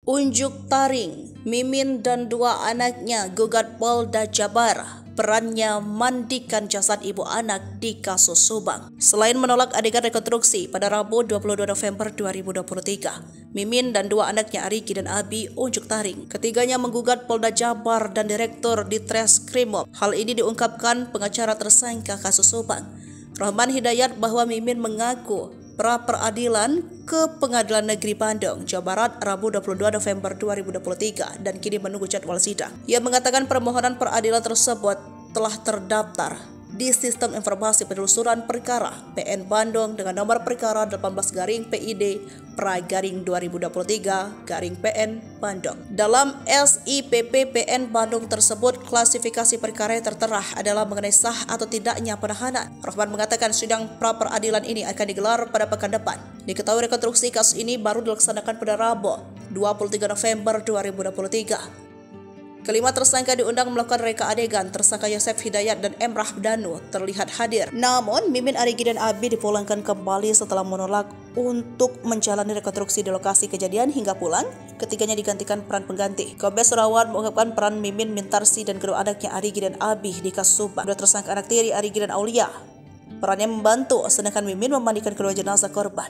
Unjuk taring, Mimin dan dua anaknya gugat Polda Jabar. Perannya mandikan jasad ibu anak di kasus Subang. Selain menolak adegan rekonstruksi pada Rabu 22 November 2023, Mimin dan dua anaknya Arigi dan Abi unjuk taring. Ketiganya menggugat Polda Jabar dan Direktur Ditreskrimum. Hal ini diungkapkan pengacara tersangka kasus Subang, Rahman Hidayat, bahwa Mimin mengaku pra peradilan ke Pengadilan Negeri Bandung, Jawa Barat, Rabu 22 November 2023 dan kini menunggu jadwal sidang. Ia mengatakan permohonan peradilan tersebut telah terdaftar di Sistem Informasi Penelusuran Perkara PN Bandung dengan nomor perkara 18-PID/2023-PN Bandung. Dalam SIPP PN Bandung tersebut, klasifikasi perkara yang tertera adalah mengenai sah atau tidaknya penahanan. Rahman mengatakan sidang pra peradilan ini akan digelar pada pekan depan. Diketahui rekonstruksi kasus ini baru dilaksanakan pada Rabu 23 November 2023. Kelima tersangka diundang melakukan reka adegan. Tersangka Yosef Hidayat dan Emrah Danu terlihat hadir. Namun, Mimin, Arigi, dan Abi dipulangkan kembali setelah menolak untuk menjalani rekonstruksi di lokasi kejadian hingga pulang. Ketiganya digantikan peran pengganti. Kombes Surawan mengungkapkan peran Mimin, Mintarsi, dan kedua anaknya Arigi dan Abi di kasus Subang. Dua tersangka anak tiri Arigi dan Aulia perannya membantu, sedangkan Mimin memandikan kedua jenazah korban.